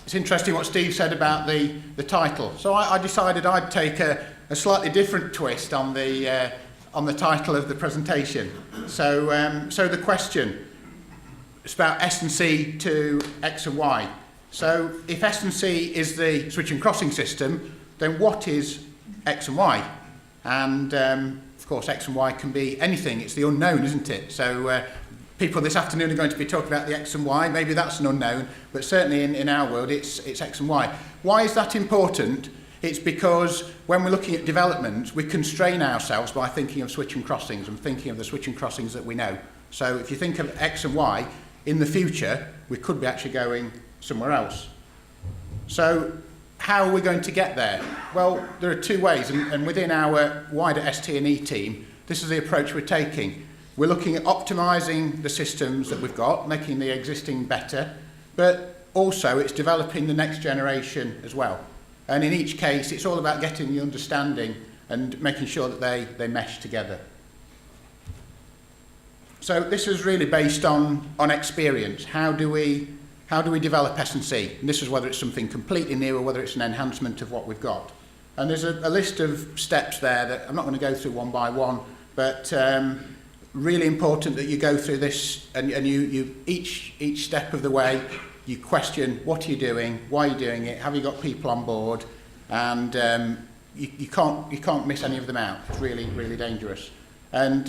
it's interesting what Steve said about the title. So I decided I'd take a slightly different twist on the title of the presentation. So the question is about S&C to X and Y. So if S&C is the switch and crossing system, then what is X and Y? And of course X and Y can be anything. It's the unknown, isn't it? So people this afternoon are going to be talking about the X and Y. Maybe that's an unknown, but certainly in our world it's X and Y. Why is that important? It's because when we're looking at development, we constrain ourselves by thinking of switch and crossings and thinking of the switch and crossings that we know. So if you think of X and Y, in the future, we could be actually going somewhere else. So how are we going to get there? Well, there are two ways, and within our wider ST&E team, this is the approach we're taking. We're looking at optimising the systems that we've got, making the existing better, but also it's developing the next generation as well. And in each case, it's all about getting the understanding and making sure that they mesh together. So this is really based on experience. How do we develop S&C? And this is whether it's something completely new or whether it's an enhancement of what we've got. And there's a list of steps there that I'm not going to go through one by one, but really important that you go through this and you each step of the way you question what are you doing, why are you doing it, have you got people on board, and you can't miss any of them out. It's really, really dangerous. And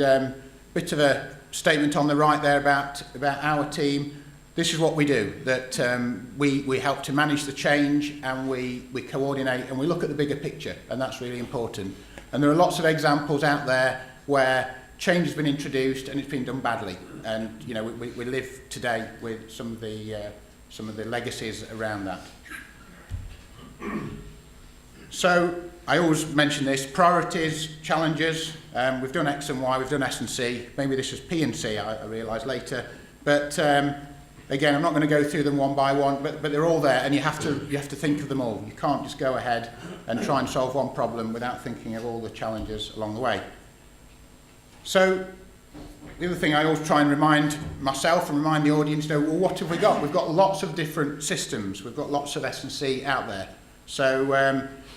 bit of a statement on the right there about our team. This is what we do, that we help to manage the change, and we coordinate and we look at the bigger picture, and that's really important. And there are lots of examples out there where change has been introduced and it's been done badly, and you know we live today with some of the legacies around that. So I always mention this: priorities, challenges. We've done X and Y, we've done S and C. Maybe this is P and C. I realise later, but again, I'm not going to go through them one by one, but they're all there, and you have to think of them all. You can't just go ahead and try and solve one problem without thinking of all the challenges along the way. So the other thing I always try and remind myself and remind the audience, well, what have we got? We've got lots of different systems. We've got lots of S&C out there. So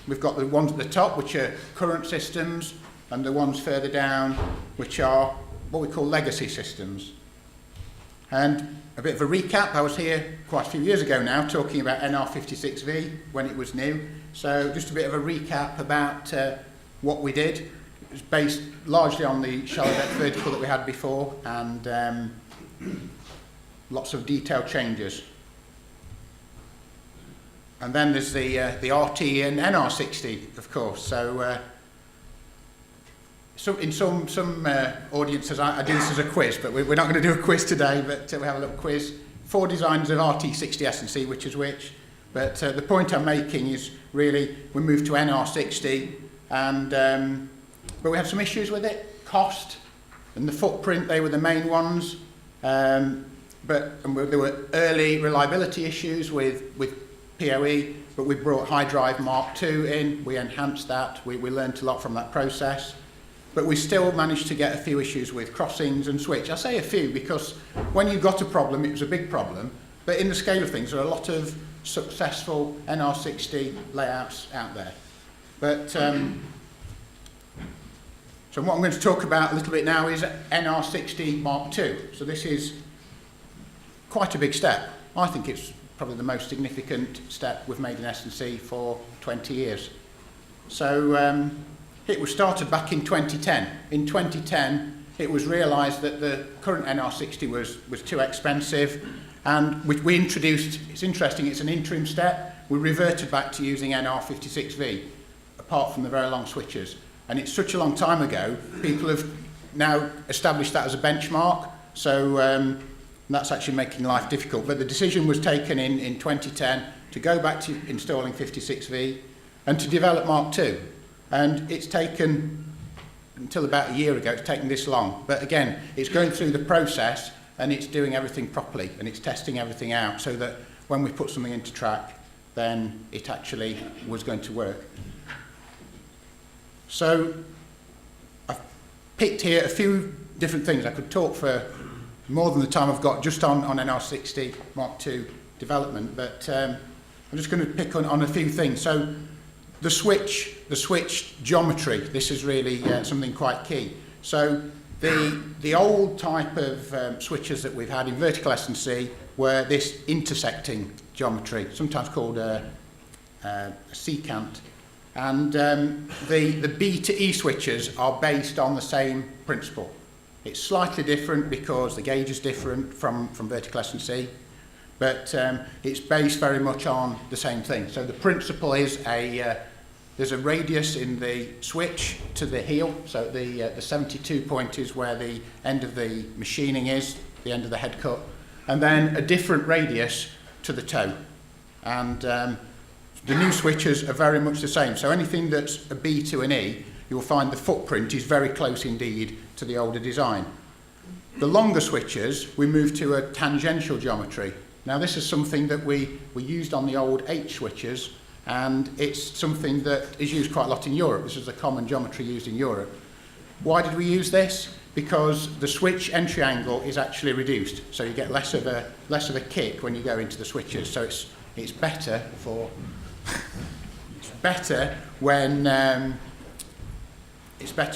we've got the ones at the top, which are current systems, and the ones further down, which are what we call legacy systems. And a bit of a recap, I was here quite a few years ago now talking about NR56V when it was new. So just a bit of a recap about what we did. It was based largely on the shallow depth vertical that we had before, and lots of detailed changes. And then there's the RT and NR60, of course. So in some audiences, I do this as a quiz, but we're not going to do a quiz today, but we have a little quiz. 4 designs of RT60 S&C, which is which. But the point I'm making is really we moved to NR60, and but we had some issues with it. Cost and the footprint, they were the main ones. But there were early reliability issues with POE, but we brought High Drive Mark II in. We enhanced that. We learned a lot from that process. But we still managed to get a few issues with crossings and switch. I say a few because when you got a problem, it was a big problem. But in the scale of things, there are a lot of successful NR60 layouts out there. But so what I'm going to talk about a little bit now is NR60 Mark II. So this is quite a big step. I think it's probably the most significant step we've made in S&C for 20 years. So it was started back in 2010. In 2010, it was realised that the current NR60 was too expensive, and we introduced, it's interesting, it's an interim step. We reverted back to using NR56V, apart from the very long switches. And it's such a long time ago, people have now established that as a benchmark, so that's actually making life difficult. But the decision was taken in 2010 to go back to installing 56V and to develop Mark II. And it's taken, until about a year ago, it's taken this long. But again, it's going through the process and it's doing everything properly and it's testing everything out so that when we put something into track, then it actually was going to work. So I've picked here a few different things. I could talk for more than the time I've got just on NR60 Mark II development, but I'm just going to pick on a few things. So the switch geometry, this is really something quite key. So the old type of switches that we've had in vertical S&C were this intersecting geometry, sometimes called a secant. And the B to E switches are based on the same principle. It's slightly different because the gauge is different from vertical S&C, but it's based very much on the same thing. So the principle is there's a radius in the switch to the heel, so the 72 point is where the end of the machining is, the end of the head cut, and then a different radius to the toe. And the new switches are very much the same, so anything that's a B to an E, you'll find the footprint is very close indeed to the older design. The longer switches, we move to a tangential geometry. Now this is something that we used on the old H switches, and it's something that is used quite a lot in Europe. This is a common geometry used in Europe. Why did we use this? Because the switch entry angle is actually reduced, so you get less of a kick when you go into the switches. So it's better for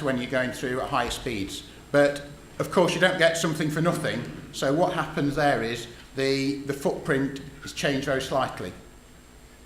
when you're going through at higher speeds. But of course you don't get something for nothing. So what happens there is the footprint is changed very slightly.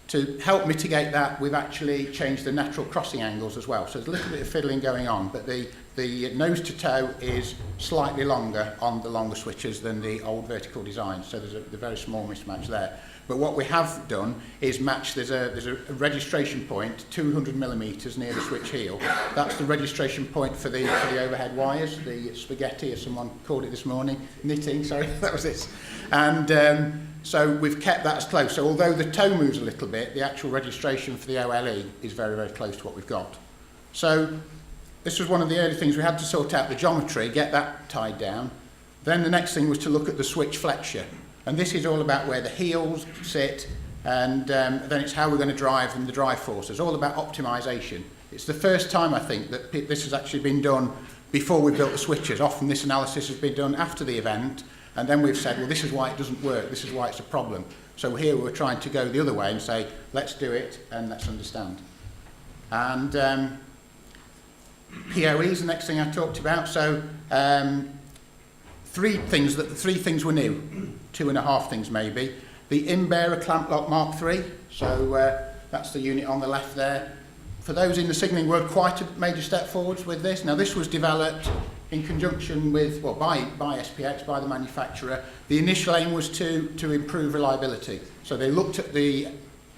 To help mitigate that, we've actually changed the natural crossing angles as well. So there's a little bit of fiddling going on, but the nose to toe is slightly longer on the longer switches than the old vertical design. So there's a very small mismatch there. But what we have done is match, there's a registration point, 200 millimetres near the switch heel. That's the registration point for the overhead wires, the spaghetti, as someone called it this morning, knitting, sorry, that was it. And so we've kept that as close. So although the toe moves a little bit, the actual registration for the OLE is very, very close to what we've got. So this was one of the early things. We had to sort out the geometry, get that tied down. Then the next thing was to look at the switch flexure. And this is all about where the heels sit, and then it's how we're going to drive and the drive forces, all about optimization. It's the first time, I think, that this has actually been done before we built the switches. Often this analysis has been done after the event, and then we've said, well, this is why it doesn't work, this is why it's a problem. So here we're trying to go the other way and say, let's do it and let's understand. And POE is the next thing I talked about. So three things were new, 2.5 things maybe. The in-bearer clamp lock Mark III, so that's the unit on the left there. For those in the signalling world, quite a major step forwards with this. Now this was developed in conjunction with, well, by SPX, by the manufacturer. The initial aim was to improve reliability. So they looked at the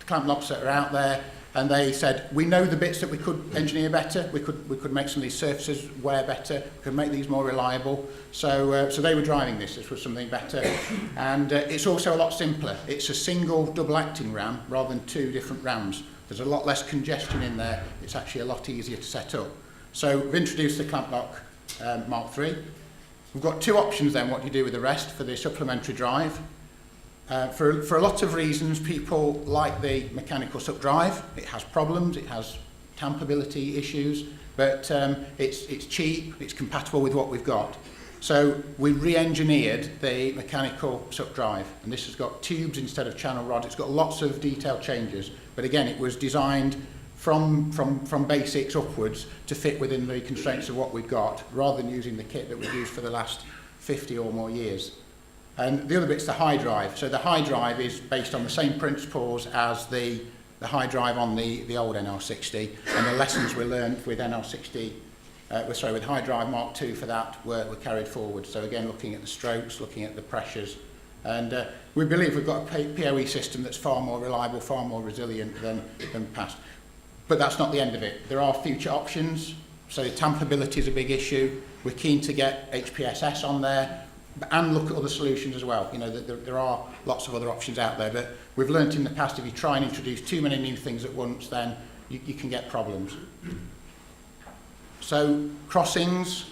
clamp locks that are out there, and they said, we know the bits that we could engineer better, we could make some of these surfaces wear better, we could make these more reliable. So they were driving this was something better. And it's also a lot simpler. It's a single double acting ram rather than 2 different rams. There's a lot less congestion in there. It's actually a lot easier to set up. So we've introduced the clamp lock Mark III. We've got 2 options then, what you do with the rest for the supplementary drive. For a lot of reasons, people like the mechanical suck drive. It has problems, it has tampability issues, but it's cheap, it's compatible with what we've got. So we re-engineered the mechanical suck drive, and this has got tubes instead of channel rod. It's got lots of detailed changes, but again, it was designed from basics upwards to fit within the constraints of what we've got, rather than using the kit that we've used for the last 50 or more years. And the other bit's the high drive. So the high drive is based on the same principles as the high drive on the old NR60, and the lessons we learned with NR60, with high drive Mark II for that were carried forward. So again, looking at the strokes, looking at the pressures, and we believe we've got a POE system that's far more reliable, far more resilient than past. But that's not the end of it. There are future options. So tampability is a big issue. We're keen to get HPSS on there, and look at other solutions as well. You know, there are lots of other options out there, but we've learnt in the past if you try and introduce too many new things at once, then you can get problems. So crossings,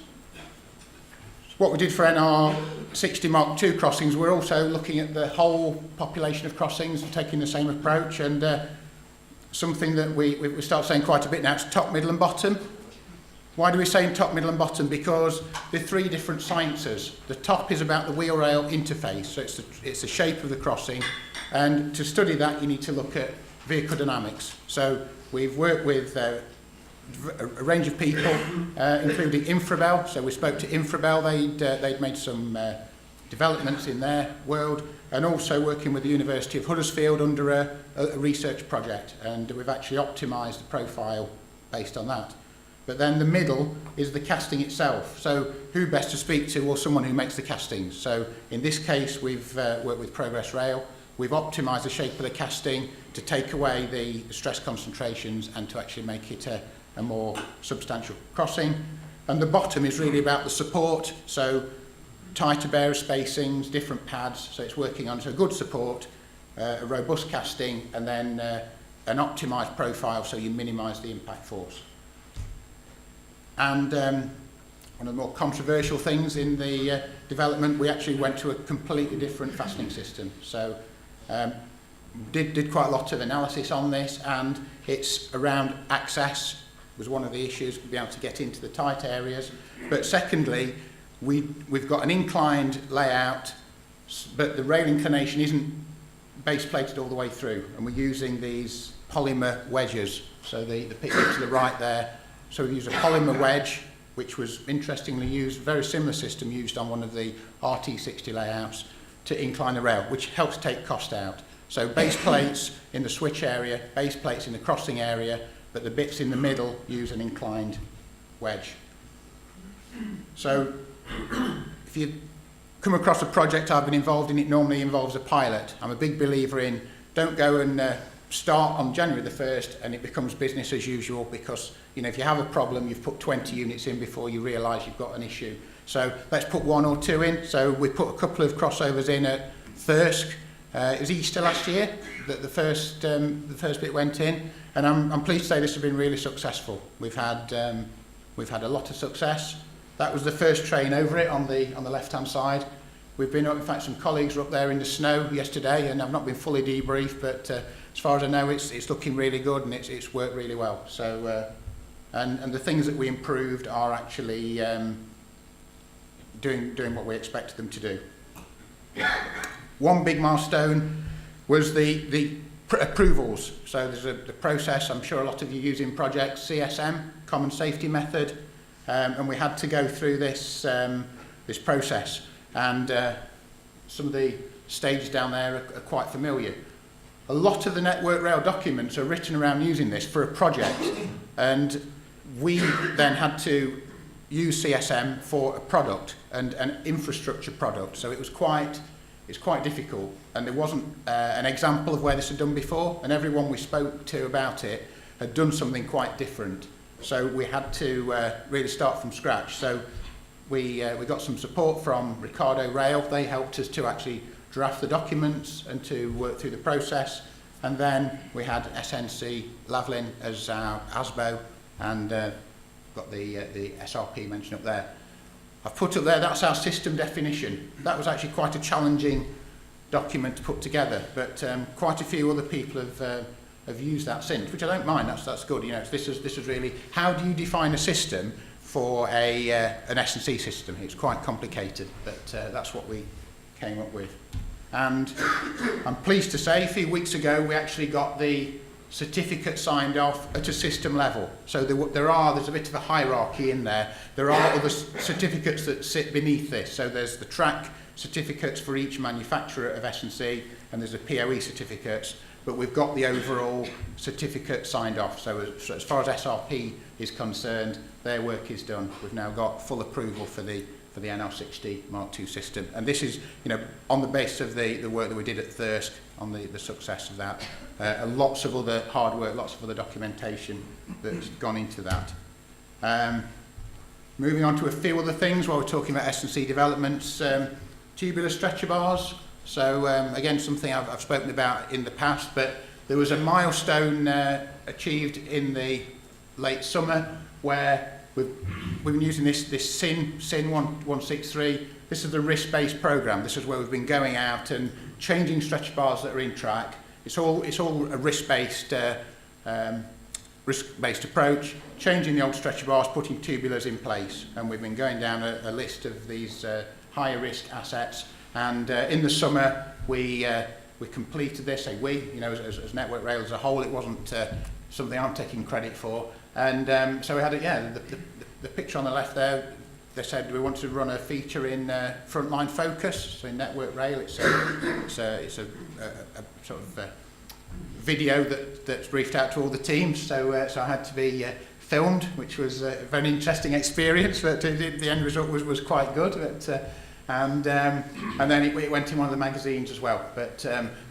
what we did for NR60 Mark II crossings, we're also looking at the whole population of crossings and taking the same approach, and something that we start saying quite a bit now, it's top, middle and bottom. Why do we say top, middle and bottom? Because there are 3 different sciences. The top is about the wheel rail interface, so it's the shape of the crossing. And to study that, you need to look at vehicle dynamics. So we've worked with a range of people, including Infrabel. So we spoke to Infrabel. They'd made some developments in their world, and also working with the University of Huddersfield under a research project. And we've actually optimised the profile based on that. But then the middle is the casting itself. So who best to speak to? Well, someone who makes the castings. So in this case, we've worked with Progress Rail. We've optimised the shape of the casting to take away the stress concentrations and to actually make it a more substantial crossing. And the bottom is really about the support. So tighter bearer spacings, different pads. So it's working on a good support, a robust casting, and then an optimised profile so you minimise the impact force. And one of the more controversial things in the development, we actually went to a completely different fastening system. So did quite a lot of analysis on this, and it's around access was one of the issues, to be able to get into the tight areas. But secondly, we've got an inclined layout, but the rail inclination isn't base plated all the way through, and we're using these polymer wedges. So the picture to the right there. So we use a polymer wedge, which was interestingly used, very similar system used on one of the RT60 layouts to incline the rail, which helps take cost out. So base plates in the switch area, base plates in the crossing area, but the bits in the middle use an inclined wedge. So if you come across a project I've been involved in, it normally involves a pilot. I'm a big believer in don't go and start on January the 1st and it becomes business as usual, because if you have a problem, you've put 20 units in before you realise you've got an issue. So let's put 1 or 2 in. So we put a couple of crossovers in at Thirsk. It was Easter last year that the first bit went in, and I'm pleased to say this has been really successful. We've had a lot of success. That was the first train over it on the left-hand side. We've been up, in fact, some colleagues were up there in the snow yesterday, and I've not been fully debriefed, but as far as I know, it's looking really good and it's worked really well. So, and the things that we improved are actually doing what we expected them to do. One big milestone was the approvals. So there's the process, I'm sure a lot of you use in projects, CSM, Common Safety Method, and we had to go through this process. And some of the stages down there are quite familiar. A lot of the Network Rail documents are written around using this for a project, and we then had to use CSM for a product and an infrastructure product. So it's quite difficult, and there wasn't an example of where this had done before, and everyone we spoke to about it had done something quite different. So we had to really start from scratch. So we got some support from Ricardo Rail. They helped us to actually draft the documents and to work through the process. And then we had SNC Lavalin as our ASBO, and got the SRP mentioned up there. I've put up there, that's our system definition. That was actually quite a challenging document to put together, but quite a few other people have used that since, which I don't mind. That's good. This is really, how do you define a system for an S&C system? It's quite complicated, but that's what we came up with. And I'm pleased to say, a few weeks ago, we actually got the certificate signed off at a system level. So there's a bit of a hierarchy in there. There are other certificates that sit beneath this. So there's the track certificates for each manufacturer of S&C, and there's the POE certificates, but we've got the overall certificate signed off. So as far as SRP is concerned, their work is done. We've now got full approval for the NR60 MK2 system. And this is, on the basis of the work that we did at Thirsk, on the success of that. Lots of other hard work, lots of other documentation that's gone into that. Moving on to a few other things while we're talking about S&C developments. Tubular stretcher bars. So again, something I've spoken about in the past, but there was a milestone achieved in the late summer where we've been using this SIN 163. This is the risk-based program. This is where we've been going out and changing stretcher bars that are in track. It's all a risk-based approach, changing the old stretcher bars, putting tubulars in place, and we've been going down a list of these higher risk assets. And in the summer, we we completed this, say we, you know, as Network Rail as a whole. It wasn't something I'm taking credit for. And so we had, the picture on the left there, they said we wanted to run a feature in frontline focus, so in Network Rail. It's a sort of video that's briefed out to all the teams. So I had to be filmed, which was a very interesting experience, but the end result was quite good. And then it went in one of the magazines as well. But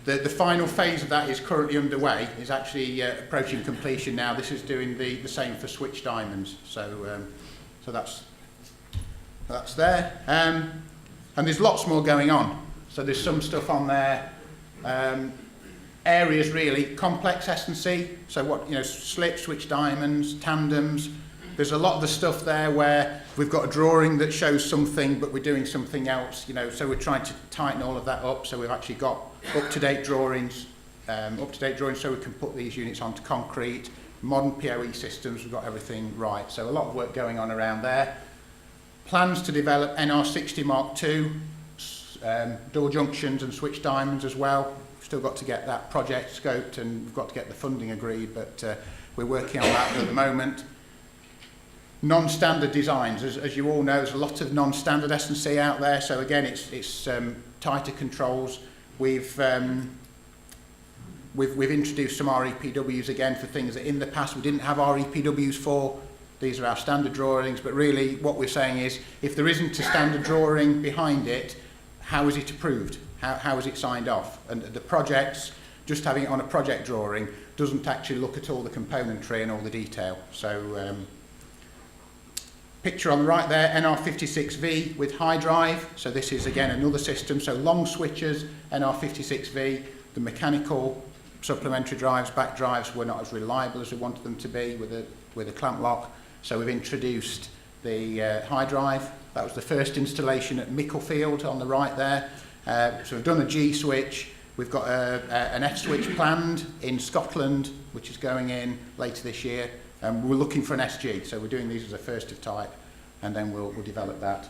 the final phase of that is currently underway. Is actually approaching completion now. This is doing the same for switch diamonds. So that's there. And there's lots more going on. So there's some stuff on there. Areas really complex S&C. So what, you know, slips, switch diamonds, tandems. There's a lot of the stuff there where we've got a drawing that shows something, but we're doing something else, you know, so we're trying to tighten all of that up. So we've actually got up-to-date drawings so we can put these units onto concrete. Modern POE systems, we've got everything right. So a lot of work going on around there. Plans to develop NR60 MK2, door junctions and switch diamonds as well. We've still got to get that project scoped and we've got to get the funding agreed, but we're working on that at the moment. Non-standard designs, as you all know, there's a lot of non-standard S&C out there. So again, it's tighter controls. We've introduced some REPWs again for things that in the past we didn't have REPWs for. These are our standard drawings, but really what we're saying is if there isn't a standard drawing behind it, how is it approved? How is it signed off? And the projects, just having it on a project drawing doesn't actually look at all the componentry and all the detail. So picture on the right there, NR56V with high drive. So this is again another system. So long switches, NR56V, the mechanical supplementary drives, back drives were not as reliable as we wanted them to be with a clamp lock. So we've introduced the high drive. That was the first installation at Micklefield on the right there. So we've done a G switch. We've got an F switch planned in Scotland, which is going in later this year. We're looking for an SG, so we're doing these as a first of type, and then we'll develop that.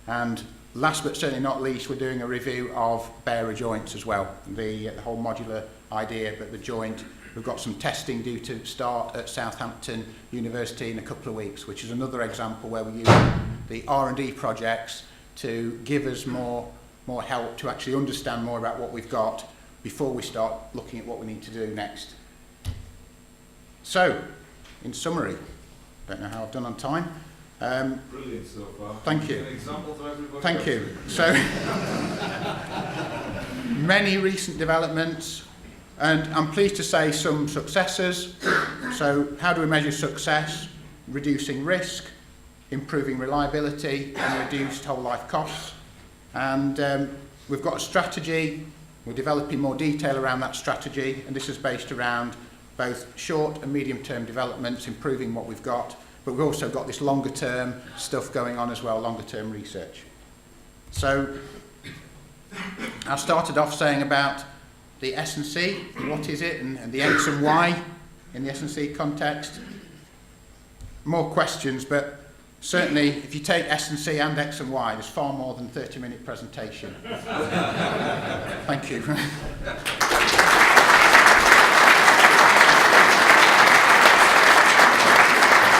And last but certainly not least, we're doing a review of bearer joints as well. The whole modular idea, but the joint. We've got some testing due to start at Southampton University in a couple of weeks, which is another example where we use the R&D projects to give us more help to actually understand more about what we've got before we start looking at what we need to do next. So, in summary, don't know how I've done on time. Brilliant so far. Thank you. An example to everybody. Thank you. So, many recent developments, and I'm pleased to say some successes. So, how do we measure success? Reducing risk, improving reliability, and reduced whole life costs. And we've got a strategy. We're developing more detail around that strategy, and this is based around both short and medium term developments, improving what we've got, but we've also got this longer term stuff going on as well, longer term research. So I started off saying about the S&C, what is it, and the X and Y in the S&C context. More questions, but certainly if you take S&C and X and Y, there's far more than a 30-minute presentation. Thank you.